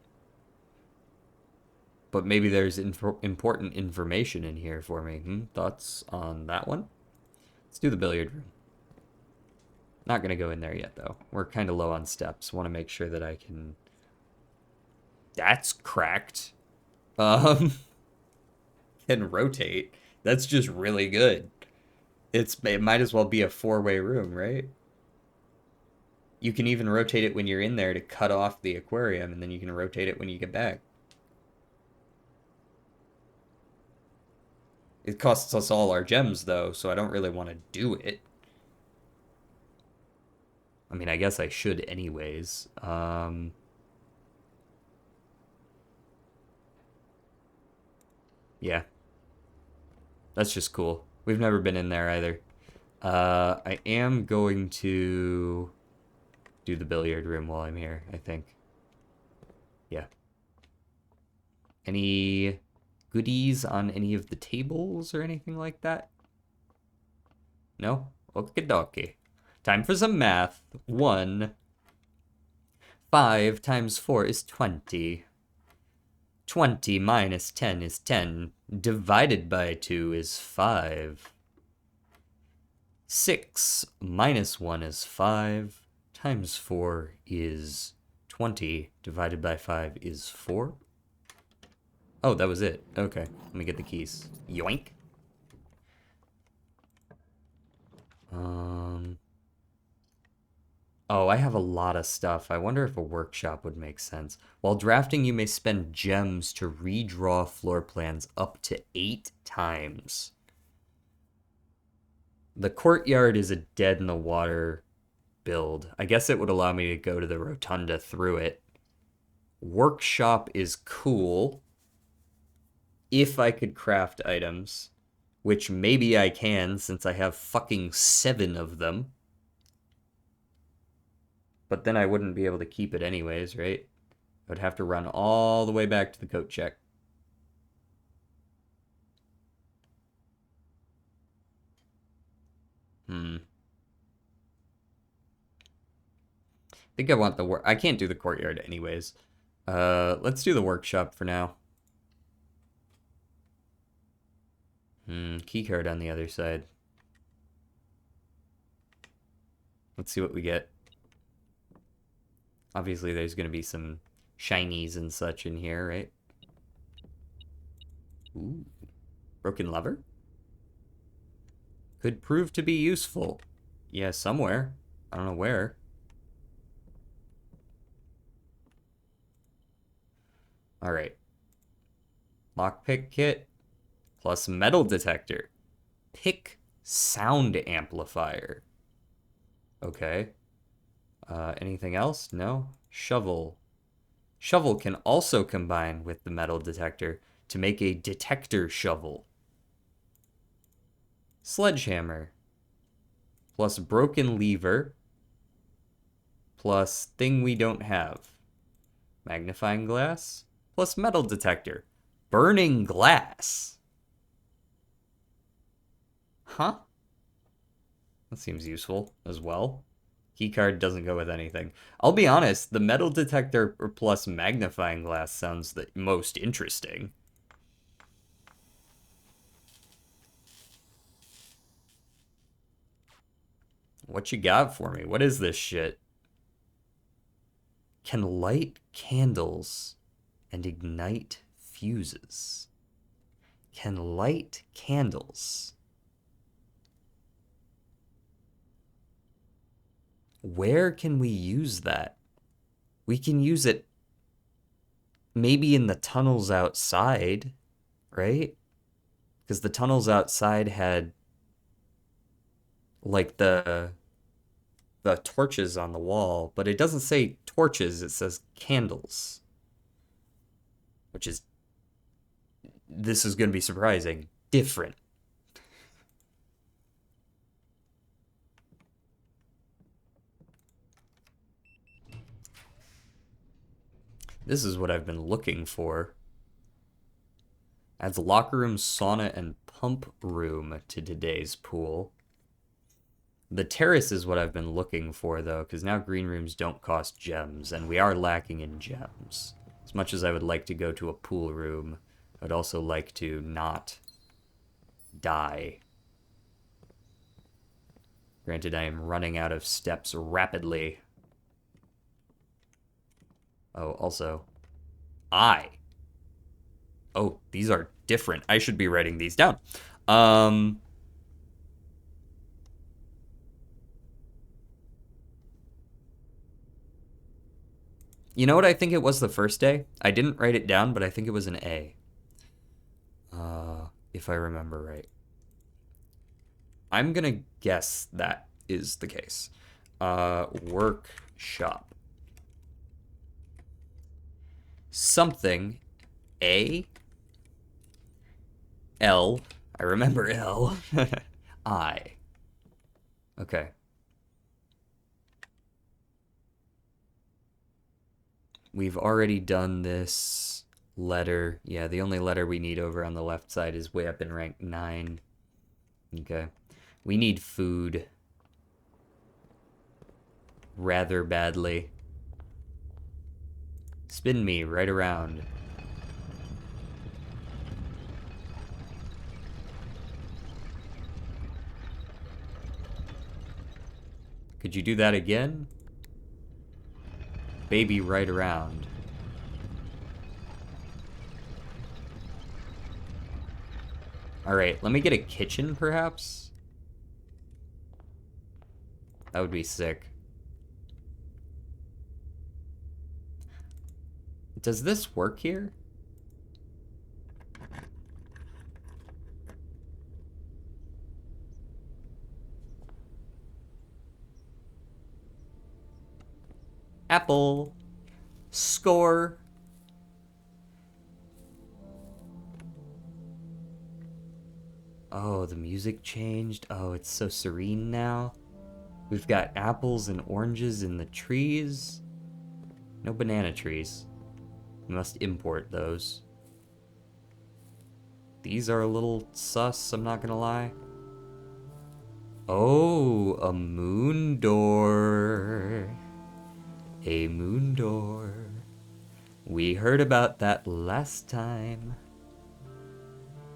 But maybe there's important information in here for me. Thoughts on that one? Let's do the billiard room. Not gonna go in there yet, though. We're kind of low on steps. Want to make sure that I can... That's cracked. Can rotate. That's just really good. It might as well be a 4-way room, right? You can even rotate it when you're in there to cut off the aquarium, and then you can rotate it when you get back. It costs us all our gems, though, so I don't really want to do it. I mean, I guess I should anyways. Yeah. That's just cool. We've never been in there either. I am going to do the billiard room while I'm here, I think. Yeah. Any goodies on any of the tables or anything like that? No? Okie dokie. Time for some math. 5 times 4 is 20. 20 minus 10 is 10. Divided by 2 is 5. 6 minus 1 is 5. Times 4 is 20. Divided by 5 is 4. Oh, that was it. Okay, let me get the keys. Yoink. Oh, I have a lot of stuff. I wonder if a workshop would make sense. While drafting, you may spend gems to redraw floor plans up to 8 times. The courtyard is a dead in the water build. I guess it would allow me to go to the rotunda through it. Workshop is cool if I could craft items, which maybe I can since I have fucking 7 of them. But then I wouldn't be able to keep it anyways, right? I would have to run all the way back to the coat check. I think I want the work. I can't do the courtyard anyways. Let's do the workshop for now. Keycard on the other side. Let's see what we get. Obviously, there's going to be some shinies and such in here, right? Ooh. Broken lever? Could prove to be useful. Yeah, somewhere. I don't know where. Alright. Lockpick kit plus metal detector. Pick sound amplifier. Okay. Anything else? No? Shovel. Shovel can also combine with the metal detector to make a detector shovel. Sledgehammer. Plus broken lever. Plus thing we don't have. Magnifying glass. Plus metal detector. Burning glass. Huh? That seems useful as well. Keycard doesn't go with anything. I'll be honest, the metal detector plus magnifying glass sounds the most interesting. What you got for me? What is this shit? Can light candles and ignite fuses. Can light candles. Where can we use that? We can use it maybe in the tunnels outside, right? Because the tunnels outside had like the torches on the wall, but it doesn't say torches, it says candles. Which is, this is going to be surprising, different. This is what I've been looking for. Adds locker room, sauna, and pump room to today's pool. The terrace is what I've been looking for, though, because now green rooms don't cost gems, and we are lacking in gems. As much as I would like to go to a pool room, I'd also like to not die. Granted, I am running out of steps rapidly. Oh, also, Oh, these are different. I should be writing these down. You know what I think it was the first day? I didn't write it down, but I think it was an A. If I remember right. I'm gonna guess that is the case. Workshop. Something. A. L. I remember L. I. Okay. We've already done this letter. Yeah, the only letter we need over on the left side is way up in rank 9. Okay. We need food. Rather badly. Spin me right around. Could you do that again? Baby right around. Alright, let me get a kitchen, perhaps? That would be sick. Does this work here? Apple. Score. Oh, the music changed. Oh, it's so serene now. We've got apples and oranges in the trees. No banana trees. We must import those. These are a little sus, I'm not gonna lie. Oh, a moon door. A moon door. We heard about that last time.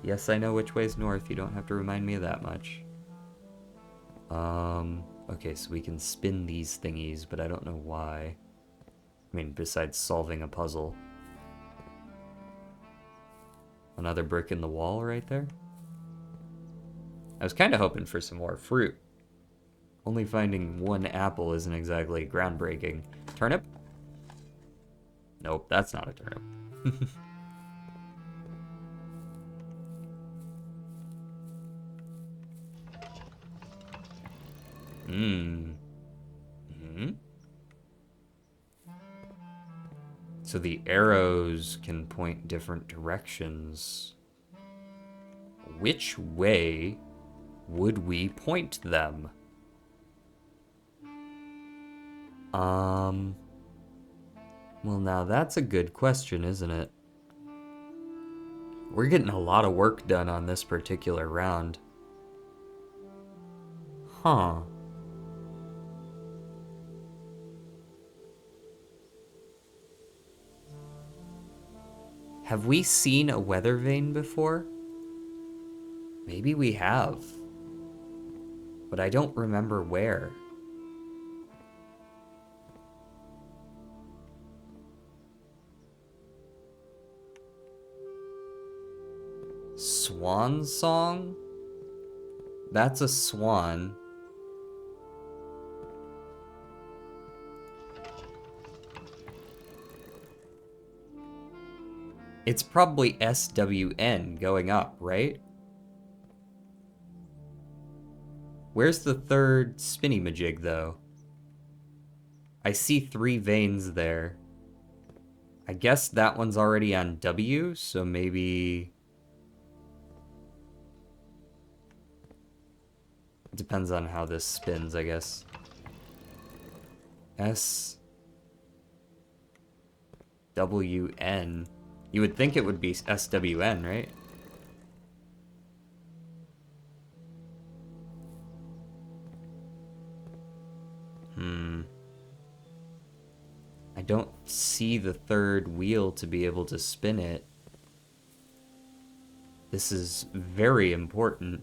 Yes, I know which way's north. You don't have to remind me of that much. Okay, so we can spin these thingies, but I don't know why. I mean, besides solving a puzzle. Another brick in the wall right there. I was kind of hoping for some more fruit. Only finding one apple isn't exactly groundbreaking. Turnip? Nope, that's not a turnip. Hmm. Hmm. So the arrows can point different directions. Which way would we point them? Well, now that's a good question, isn't it? We're getting a lot of work done on this particular round. Huh. Have we seen a weather vane before? Maybe we have. But I don't remember where. Swan song? That's a swan. It's probably SWN going up, right? Where's the third spinny majig, though? I see 3 veins there. I guess that one's already on W, so maybe... It depends on how this spins, I guess. SWN. You would think it would be SWN, right? I don't see the third wheel to be able to spin it. This is very important.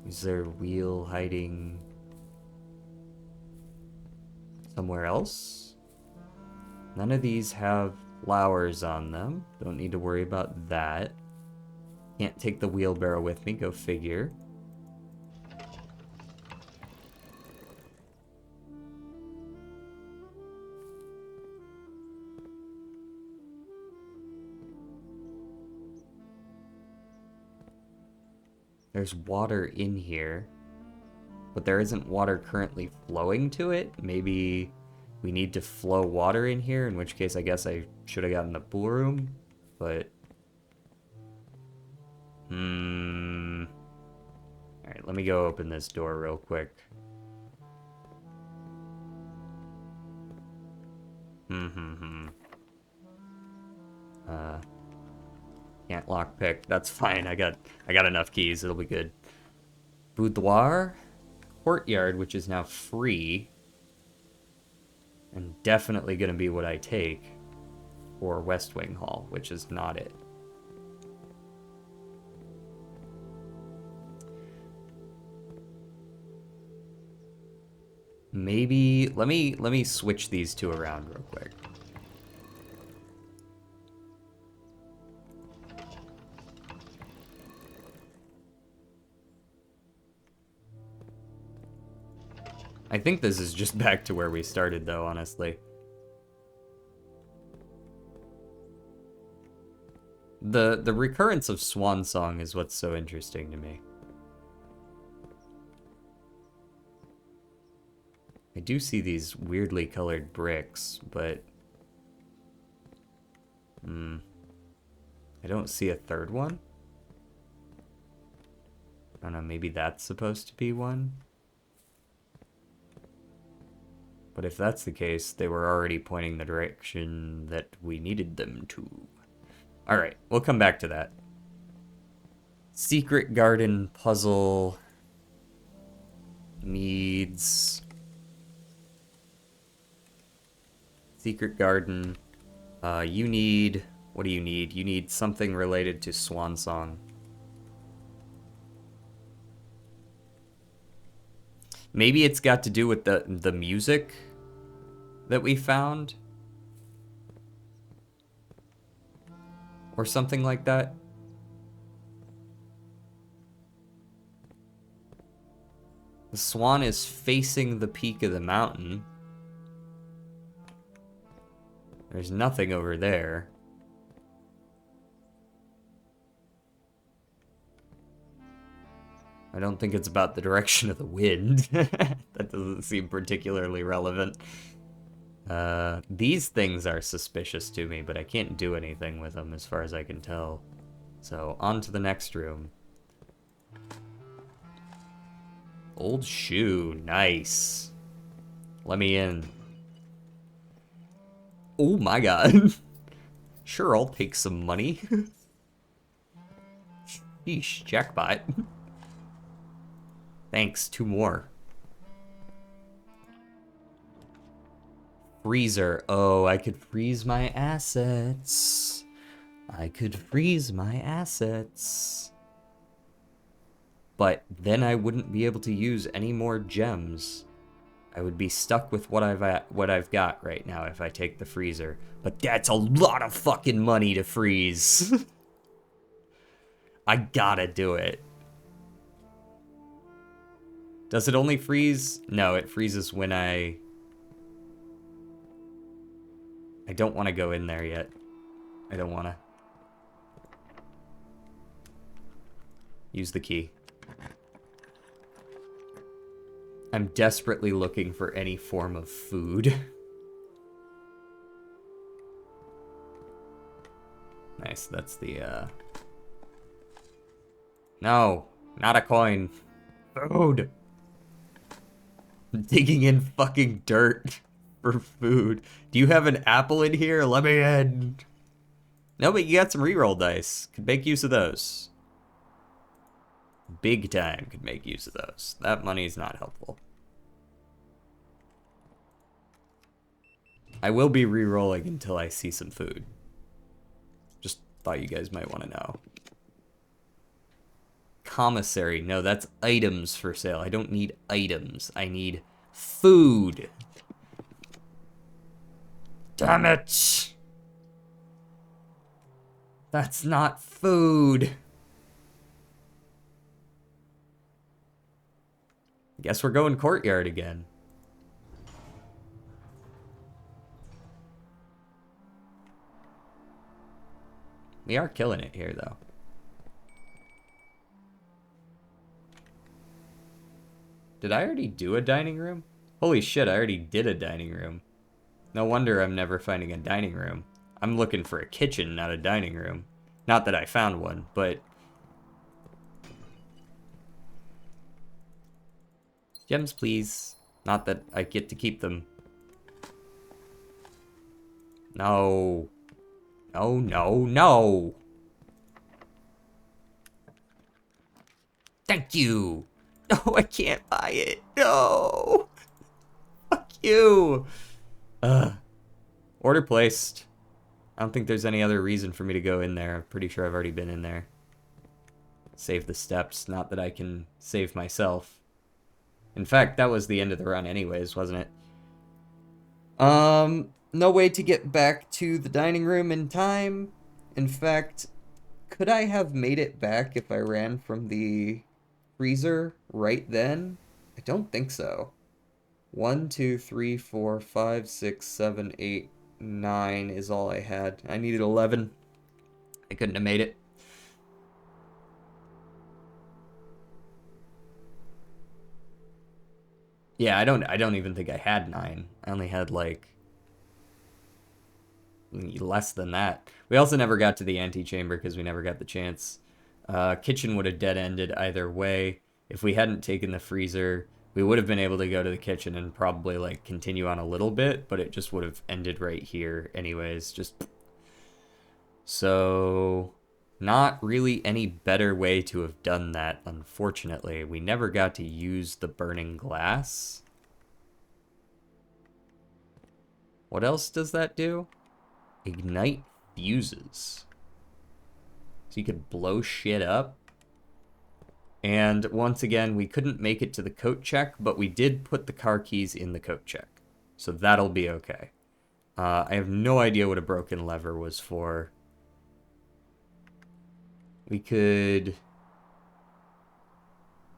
Is there a wheel hiding somewhere else? None of these have flowers on them. Don't need to worry about that. Can't take the wheelbarrow with me, go figure. There's water in here, but there isn't water currently flowing to it. Maybe we need to flow water in here, in which case I guess I should have gotten the pool room, but... Alright, let me go open this door real quick. Can't lockpick. That's fine. I got enough keys. It'll be good. Boudoir, courtyard, which is now free, and definitely gonna be what I take, or West Wing Hall, which is not it. Maybe let me switch these two around real quick. I think this is just back to where we started, though, honestly. The recurrence of Swan Song is what's so interesting to me. I do see these weirdly colored bricks, but... I don't see a third one. I don't know, maybe that's supposed to be one? But if that's the case, they were already pointing the direction that we needed them to. Alright, we'll come back to that. Secret garden puzzle needs... Secret garden. You need... What do you need? You need something related to Swan Song. Maybe it's got to do with the music that we found? Or something like that? The swan is facing the peak of the mountain. There's nothing over there. I don't think it's about the direction of the wind. That doesn't seem particularly relevant. These things are suspicious to me, but I can't do anything with them as far as I can tell. So, on to the next room. Old shoe, nice. Let me in. Oh my god. Sure, I'll take some money. Sheesh, jackpot. Thanks, 2 more. Freezer. Oh, I could freeze my assets. I could freeze my assets. But then I wouldn't be able to use any more gems. I would be stuck with what I've got right now if I take the freezer. But that's a lot of fucking money to freeze. I gotta do it. Does it only freeze? No, it freezes when I don't want to go in there yet. I don't want to. Use the key. I'm desperately looking for any form of food. Nice, that's the, No, not a coin. Food! I'm digging in fucking dirt for food. Do you have an apple in here? Let me in. No, but you got some reroll dice. Could make use of those. Big time could make use of those. That money is not helpful. I will be re-rolling until I see some food. Just thought you guys might want to know. Commissary. No, that's items for sale. I don't need items. I need food. Damn it! That's not food. Guess we're going courtyard again. We are killing it here, though. Did I already do a dining room? Holy shit, I already did a dining room. No wonder I'm never finding a dining room. I'm looking for a kitchen, not a dining room. Not that I found one, but... Gems, please. Not that I get to keep them. No. No, no, no! Thank you! No, I can't buy it. No! Fuck you! Order placed. I don't think there's any other reason for me to go in there. I'm pretty sure I've already been in there. Save the steps. Not that I can save myself. In fact, that was the end of the run anyways, wasn't it? No way to get back to the dining room in time. In fact, could I have made it back if I ran from the freezer right then? I don't think so. 1, 2, 3, 4, 5, 6, 7, 8, 9 is all I had. I needed 11. I couldn't have made it. Yeah, I don't even think I had 9. I only had like less than that. We also never got to the antechamber because we never got the chance. Kitchen would have dead-ended either way. If we hadn't taken the freezer, we would have been able to go to the kitchen and probably like continue on a little bit, but it just would have ended right here anyways. Just so not really any better way to have done that, unfortunately. We never got to use the burning glass. What else does that do? Ignite fuses. So you could blow shit up. And once again, we couldn't make it to the coat check, but we did put the car keys in the coat check. So that'll be okay. I have no idea what a broken lever was for. We could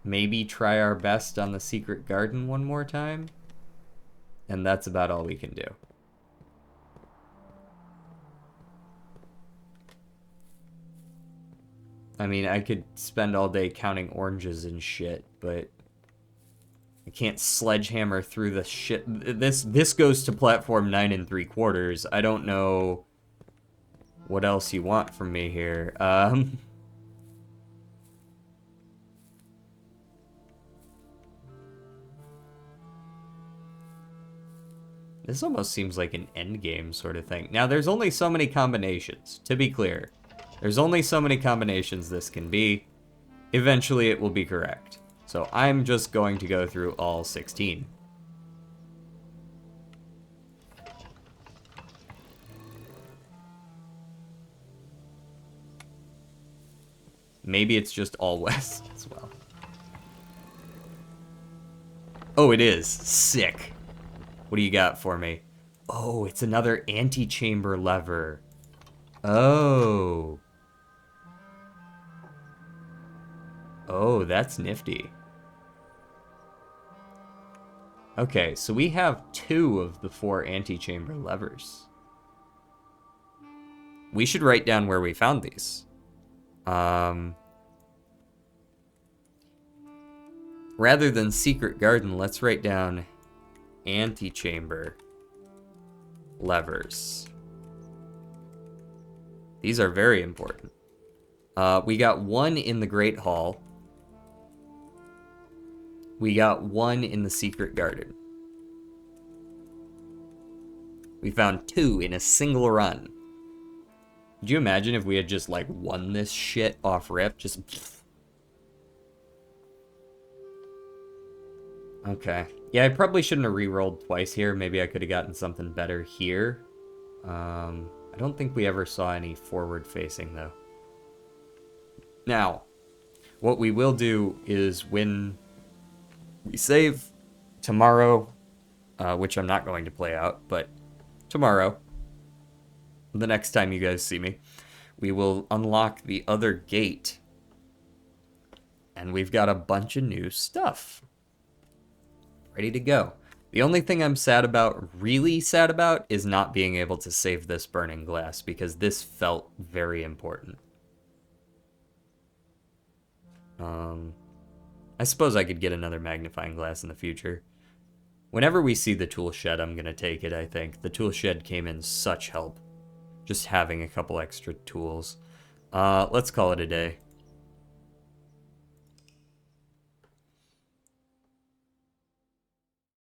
maybe try our best on the secret garden one more time. And that's about all we can do. I mean, I could spend all day counting oranges and shit, but I can't sledgehammer through the shit. This goes to platform 9 3/4. I don't know what else you want from me here. This almost seems like an endgame sort of thing. Now, there's only so many combinations, to be clear. There's only so many combinations this can be. Eventually, it will be correct. So I'm just going to go through all 16. Maybe it's just all west as well. Oh, it is. Sick. What do you got for me? Oh, it's another antechamber lever. Oh. Oh, that's nifty. Okay, so we have 2 of the 4 antechamber levers. We should write down where we found these. Rather than secret garden, let's write down antechamber levers. These are very important. We got 1 in the Great Hall. We got 1 in the secret garden. We found 2 in a single run. Could you imagine if we had just, like, won this shit off rip? Just... Okay. Yeah, I probably shouldn't have re-rolled twice here. Maybe I could have gotten something better here. I don't think we ever saw any forward-facing, though. Now, what we will do is when we save tomorrow, which I'm not going to play out, but tomorrow, the next time you guys see me, we will unlock the other gate. And we've got a bunch of new stuff ready to go. The only thing I'm sad about, really sad about, is not being able to save this burning glass, because this felt very important. I suppose I could get another magnifying glass in the future. Whenever we see the tool shed, I'm going to take it, I think. The tool shed came in such help. Just having a couple extra tools. Let's call it a day.